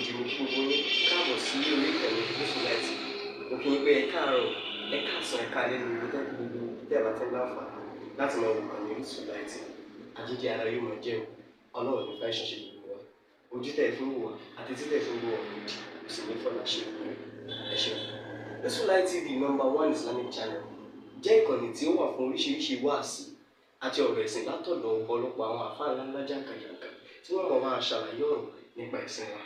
kejì mo kí gbogbo yín káàbọ̀ sí orí ìkànnì Isele. Mo kí yín pé ẹ káàárọ̀, ẹ káàsán, ẹ káalẹ́ ní gbogbo tẹ́ bá ti ń láǹfààní láti máa wo ìkànnì Isele. Àjíjẹ ara yóò máa jẹ́ Ọlọ́run ní fẹ́ ṣẹ̀ṣẹ̀ gbogbo wa. Ojú tẹ̀ fún wa àti títẹ̀ fún wa kò sì ní fọ́nà ṣe ẹ ṣeun. Isele TV #1 Islamic channel jẹ́ ìkànnì tí ó wà fún oríṣiríṣi wáàsí àti ọ̀rọ̀ ẹ̀sìn látọ̀dọ̀ ọ̀pọ̀lọpọ̀ àwọn àfáà ńláńlá jàǹkàjàǹkà tí wọ́n mọ̀ máa ṣàlàyé ọ̀rọ̀ nípa ẹ̀sìn wa.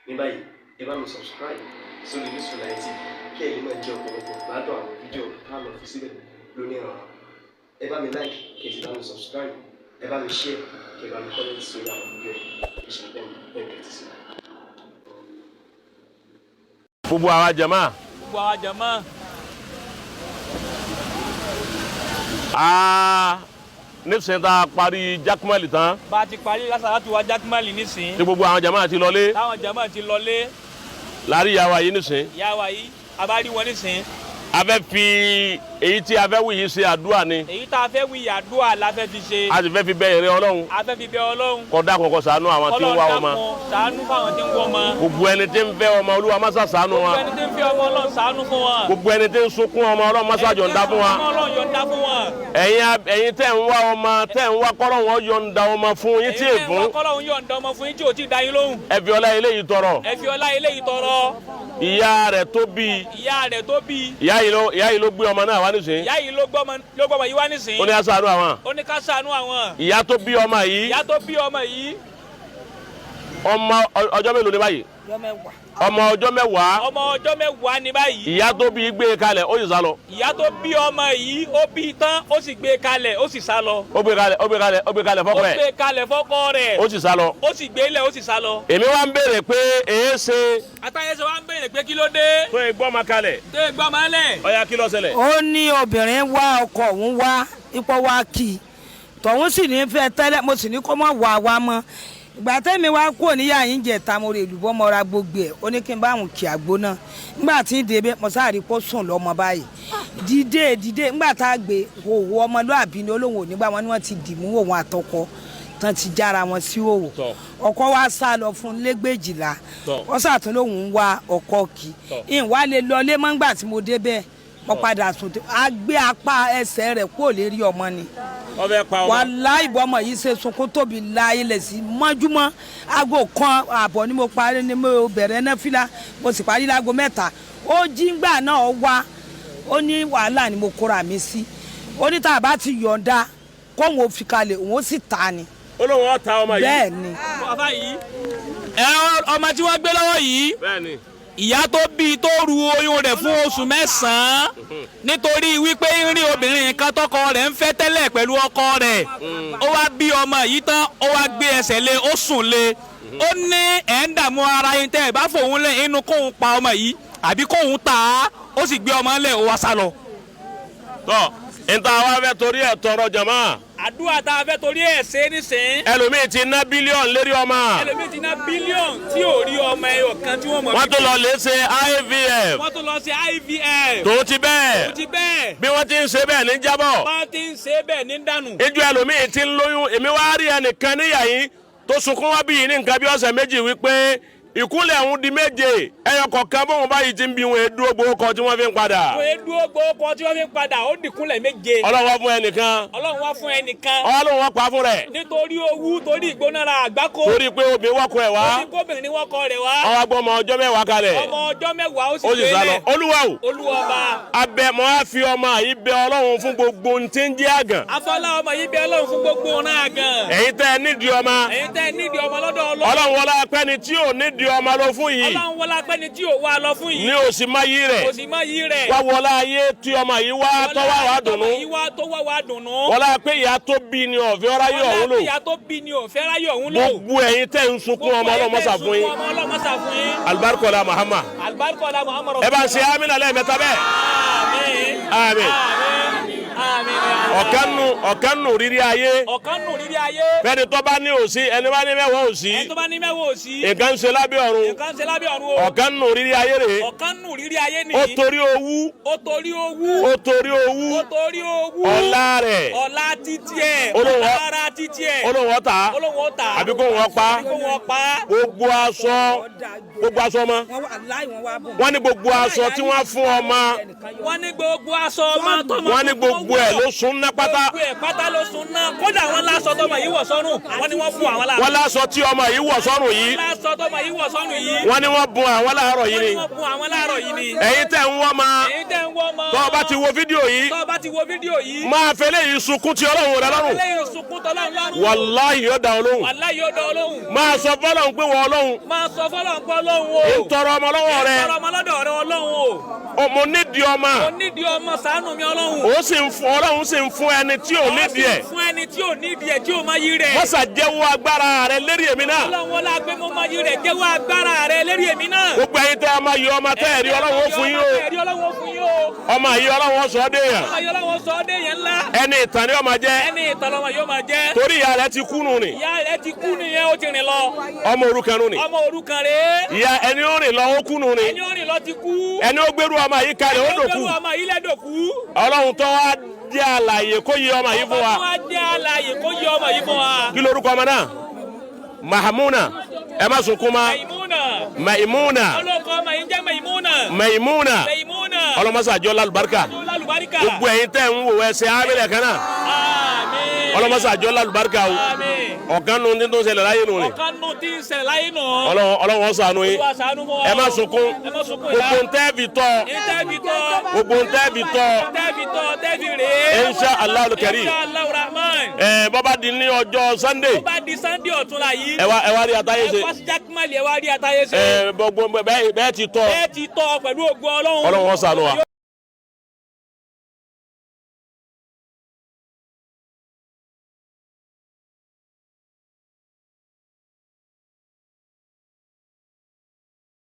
Ní báyìí, ẹ bá mi subscribe sórí Isele TV kí ẹ̀yin máa jẹ́ ọ̀pọ̀lọpọ̀ gbádùn àwọn fídíò táwọn fi síbẹ̀ lónìí ọ̀rọ̀. Ẹ bá mi like kí ẹ sì bá mi subscribe, ẹ bá mi share kí ẹ bá mi comment sórí àwọn fídíò ìṣẹ̀lẹ̀ bẹ́ẹ̀ ti sí. Gbogbo àwa jàmá. Nísìnyí tá a parí Jaqmal tán. Bá a ti parí lásàlátù wa Jaqmal nísìnyí. Tí gbogbo àwọn jàmá ti lọlé. Táwọn jàmá ti lọlé. Láàrí ìyàwó yìí nísìnyí. Ìyàwó yìí a bá rí wọn nísìnyí. A fẹ́ fi èyí tí a fẹ́ wí yìí ṣe àdúrà ni. Èyí tá a fẹ́ wí àdúrà la fẹ́ fi ṣe. A sì fẹ́ fi bẹ ìrẹ́ Ọlọ́run. A fẹ́ fi bẹ Ọlọ́run. Kó dákun kó ṣàánú àwọn tí ń wá ọmọ. Ṣàánú fáwọn tí ń wá ọmọ. Gbogbo ẹni tí ń fẹ́ ọmọ Olúwa má ṣà ṣàánú wọn. Gbogbo ẹni tí ń fẹ́ ọmọ Ọlọ́run ṣàánú fún wọn. Gbogbo ẹni tí ń sunkún ọmọ Ọlọ́run má ṣà yọ̀ǹda fún wọn. Ẹ̀yin tẹ́ ń wá ọmọ tẹ́ ń wá k'Ọlọ́run yọ̀ǹda ọmọ fún yín tí ègún. K'Ọlọ́run yọ̀ǹda ọmọ fún yín tí ò tí ì dá yín lóhùn. Ẹ fi ọlá eléyìí tọrọ. Ẹ fi ọlá eléyìí tọrọ. Ìyá rẹ̀ tó bí. Ìyá rẹ̀ tó bí. Ìyá yìí ló gbé ọmọ náà wá nísìnyí. Ìyá yìí ló gbọ́mọ yìí wá nísìnyí. Ó ní ká ṣàánú àwọn. Ó ní ká ṣàánú àwọn. Ìyá tó bí ọmọ yìí. Ìyá tó bí ọmọ yìí. Ọmọ ọjọ́ mélòó ni báyìí? Ọmọ ọjọ́ mẹ́wàá. Ọmọ ọjọ́ mẹ́wàá ni báyìí. Ìyá tó bí gbé kalẹ̀ ó sì sá lọ. Ìyá tó bí ọmọ yìí ó bí tán ó sì gbé kalẹ̀ ó sì sá lọ. Ó gbé kalẹ̀ fọ́kọ rẹ̀. Ó gbé kalẹ̀ fọ́kọ rẹ̀. Ó sì sá lọ. Ó sì gbé ilẹ̀ ó sì sá lọ. Èmi wá ń béèrè pé èé ṣe. Àtàyè sọ wá ń béèrè pé kí ló dé. Tó ìgbọ́ ma kalẹ̀. Tó ìgbọ́ ma lẹ̀. Ó yá kí ló ṣẹlẹ̀. Ó ní obìnrin wá ọkọ òun wá ipò wá kì í tọ̀hún sì ní fẹ́ tẹ́lẹ̀ mo sì ní kó mọ̀ wá mọ́ ìgbà tẹ́mi wá kúrò níyà yín jẹ̀ta mo rè lùbọ́ mo ra gbogbo ẹ̀ ó ní kí n bá àwọn kì àgbo náà nígbà tí ń débẹ̀ mo sáà rí kó sùn lọ́mọ báyìí dìde nígbà tá a gbé òwò ọmọlúàbí ni olóhùn ò nígbà wọn ni wọ́n ti dìmú òun àtọkọ tán ti jára wọn sí òwò ọkọ wa sá lọ fún lẹ́gbẹ̀jìlá wọ́n sàtúnlóhùn ń wá ọkọ kì í ìwà lè lọ lé mọ́ngbà tí mo débẹ̀ mo padà sùn a gbé apá ẹsẹ̀ rẹ̀ kúrò lérí ọmọ ni wàláhì ọmọ yìí ṣe sunkún tóbi la ilẹ̀ sí mọ́júmọ́ aago kan ààbọ̀ ni mo parí ni mo bẹ̀rẹ̀ náfìlà mo sì parí láago 3 ó jíǹgbà náà wá ó ní wàhálà ni mo kóra mi sí ó ní tá a bá ti yọ̀ǹda kóun ò fi kalẹ̀ òun ó sì ta ni. Olóhùn ó ta ọmọ yìí. bẹ́ẹ̀ ni. Bàbá yìí ọmọ tí wọ́n gbé lọ́wọ́ yìí. Bẹ́ẹ̀ ni. Ìyá tó bí tó ru oyún rẹ̀ fún oṣù 9 nítorí wípé ń rí obìnrin kan tọkọ rẹ̀ ń fẹ́ tẹ́lẹ̀ pẹ̀lú ọkọ rẹ̀ ó wá bí ọmọ yìí tán ó wá gbé ẹsẹ̀ lé ó sùn lé ó ní ẹ̀ ń dààmú ara yín tẹ́ ẹ̀ bá fòun lẹ̀ inú kóun pa ọmọ yìí àbí kóun tà á ó sì gbé ọmọ lẹ̀ ó wá sá lọ. Tọ́ níta wá fẹ́ torí ẹ̀ tọrọ jàmá. Àdúrà tá a fẹ́ torí ẹ̀ ṣe nísìnyí. Ẹlòmíì ti ná bílíọ̀nù lérí ọmọ. Ẹlòmíì ti ná bílíọ̀nù tí ò rí ọmọ ẹyọ kan tí wọ́n mọ̀. Wọ́n tó lọ lè ṣe IVF. Wọ́n tó lọ ṣe IVF. Tó ti bẹ́ẹ̀. Tó ti bẹ́ẹ̀. Bí wọ́n ti ń ṣe bẹ́ẹ̀ ní jábọ̀. Wọ́n ti ń ṣe bẹ́ẹ̀ ní dànù. Ijó ẹlòmíì ti ń lóyún èmi wá rí ẹnìkan níyà yín tó sunkún wá bí yìí ní nǹkan bí ọ̀sẹ̀ méjì wípé ìkúnlẹ̀ ọ̀hún di 7 ẹyọ kọ̀ọ̀kan bóun báyìí ti ń bí wọn èdú ogbó kọ tí wọ́n fi ń padà. Wọn èdú ogbó kọ tí wọ́n fi ń padà ó dìkúnlẹ̀ 7. Ọlọ́run wá fún ẹnìkan. Ọlọ́run wá fún ẹnìkan. Ọlọ́run wá pa fún rẹ̀. Nítorí owú torí ìgbónára àgbákò. Torí pé obìnrin wọ́kọ ẹ̀ wá. Torí kóbìnrin wọ́kọ rẹ̀ wá. Ọwọ́ agbọ́ ọmọ ọjọ́ 10 kalẹ̀. Ọmọ ọjọ́ 10 ó sì gbé lẹ̀. Olúwa o. Olúwa ọba. Abẹ́mọ́ á fi ọmọ yìí bẹ Ọlọ́run fún gbogbo ohun tí ń jẹ́ àgàn. Afọlá ọmọ yìí bẹ Ọlọ́run fún gbogbo ohun àgàn. Ẹ̀yin tẹ́ ẹ nídìí ọmọ. Ẹ̀yin tẹ́ ẹ nídìí ọmọ lọ́dọ̀ Ọlọ́run. Ọlọ́run wọlé apẹ́ni tí ò nídìí ọmọ lọ fún yìí. Ọlọ́run wọlé apẹ́ni tí ò wá lọ fún yìí. Ní òsì má yí rẹ̀. Òsì má yí rẹ̀. Wá wọlé ayé tí ọmọ yìí wá tọ́wọ́ wá dùnú. Wọlé apẹ́ ìyá tó bí ni ọ̀fẹ́ ọ̀ráyé ọ̀hún lò. Ìyá tó bí ni ọ̀fẹ́ ọ̀ráyé ọ̀hún lò. Gbogbo ẹ̀yin tẹ́ ń sunkún ọmọ ọlọ́mọsà fún yín. Alibarikola Muhammad. Alibarikola Muhammad. Ẹ bá ń ṣe amínà lẹ́ẹ̀mẹ́ta bẹ́ẹ̀. Àmín. Àmín. Àmín. ọ̀kan nù rírí ayé. ọ̀kan nù rírí ayé. fẹ́ni tó bá ní òsì ẹni bá ní mẹ́wàá òsì. ẹni tó bá ní mẹ́wàá òsì. nǹkan ń ṣe lábẹ́ ọ̀run. nǹkan ń ṣe lábẹ́ ọ̀run o. ọ̀kan nù rírí ayé rè. ọ̀kan nù rírí ayé nìyí. ó torí owú. ó torí owú. ó torí owú. ó torí owú. ọlá rẹ̀. ọlá títí ẹ̀. olówó ọlá títí ẹ̀. olówó ta. olówó ta. àbí kó wọn pa. àbí kó wọn pa. gbogbo aṣọ ọmọ. wọ́n ní gbogbo aṣọ tí wọ́n fún ọmọ. wọ́n ní gbogbo aṣọ ọmọ tọmọ. wọ́n ní gbogbo ẹ̀ ló sún ná pátá. gbogbo ẹ̀ pátá ló sún ná. kódà wọ́n láṣọ tọmọ yìí wọ̀ sọ́rùn. wọ́n ní wọ́n bùn àwọn láàárọ̀. wọ́n láṣọ tí ọmọ yìí wọ̀ sọ́rùn yìí. wọ́n láṣọ tọmọ yìí wọ̀ sọ́rùn yìí. wọ́n ní wọ́n bùn àwọn láàárọ̀ yìí ni. wọ́n bùn àwọn láàárọ̀ yìí ni. ẹ̀yin tẹ̀ ń wọ́ ma. ẹ̀yin tẹ̀ ń wọ́ ma. tọ́ ọ bá ti wo fídíò yìí. tọ́ ọ bá ti wo fídíò yìí. máa fẹ́lẹ́ yìí sunkún ti Ọlọ́run rẹ lọ́rùn. eléyìí sunkún tọ́lọ́run lọ́rùn. wàláhì yóò dá Ọlọ́run. wàláhì yóò dá Ọlọ́run. máa sọ fọlọ́run pé wọ́n Ọlọ́run. máa sọ fọlọ́run pé Ọlọ́run o. ìtọrọ ọmọ lọ́wọ́ rẹ. ìtọrọ ọmọ lọ́dọ̀ rẹ Ọlọ́run o. mo nídìí ọmọ. mo nídìí ọmọ ṣàánú mi Ọlọ́run. Ọlọ́run sì ń fún ẹni tí ò nídìí ẹ̀. fún ẹni tí ò nídìí ẹ̀ tí ò máa yí rẹ̀. wọ́n ṣàjẹ́wọ́ agbára rẹ lérí èmi náà. Ọlọ́run wọlé agbé mo máa yí rẹ̀ jẹ́wọ́ agbára rẹ lérí èmi náà. gbogbo ẹ̀yin tẹ́ ọmọ yìí ọmọ tẹ́ ẹ̀rí Ọlọ́run ó fún yín o. ọmọ yìí Ọlọ́run ó sọ ọ́ déyàn. ọmọ yìí Ọlọ́run sọ ọ́ déyàn ńlá. ẹni ìtàn ni ó máa jẹ́. ẹni ìtàn lọmọ yóò máa jẹ́. torí ìyá rẹ ti kú nù ni. ìyá rẹ ti kú nìyẹn ó ti rìn lọ. ọmọ òrukàn nù ni. ọmọ òrukàn rèé. ìyá ẹni ó rìn lọ ó kú nù ni. ẹni ó rìn lọ ti kú. ẹni ó gbèrú ọmọ yìí kalẹ̀ ó dòkú. ẹni ó gbèrú ọmọ yìí lẹ́dọ̀kú. Ọlọ́run tó wá jẹ́ àlàyé kó yé ọmọ yìí fún wa. ọmọ tó wá jẹ́ àlàyé kó yé ọmọ yìí fún wa. kí lorúkọ ọmọ náà? Mahamuna. ẹ má sunkún ma. Maimuna. ọlọ́kọ̀ ọmọ yìí jẹ́ Maimuna. ọlọmọsàjọ lálùbáríkà. lálùbáríkà. gbogbo ẹ̀yin tẹ́ ń wò ẹsẹ̀ abẹ́rẹ́ kan náà. àmín. ọlọmọsàjọ lálùbáríkà o. àmín. ọ̀kan nù tí tó ń ṣẹlẹ̀ láyé nù ni. ọ̀kan nù tí ń ṣẹlẹ̀ láyé nù. Ọlọ́run ṣàánú yín. ẹ má sunkún. gbogbo ń tẹ́ fi tọ́. gbogbo ń tẹ́ fi tọ́. insha Allah al-Karim. bọ́bá di ní ọjọ́ Sunday. bọ́bá di Sunday ọ̀tún la yìí. ẹ wá rí àtàyè ṣe. ẹ wá sí Jaqmal ẹ wá rí àtàyè ṣe. gbogbo bẹ́ẹ̀ ti tọ́. bẹ́ẹ̀ ti tọ́ pẹ̀lú ògo Ọlọ́run. Ọlọ́run ṣàánú wa.